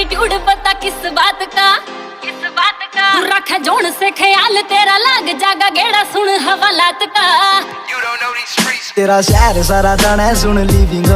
attitude पता किस बात का तू रखे जोन से ख्याल तेरा लाग जागा गेड़ा सुन हवालात का तेरा शहर सारा जाना है सुन लिविंग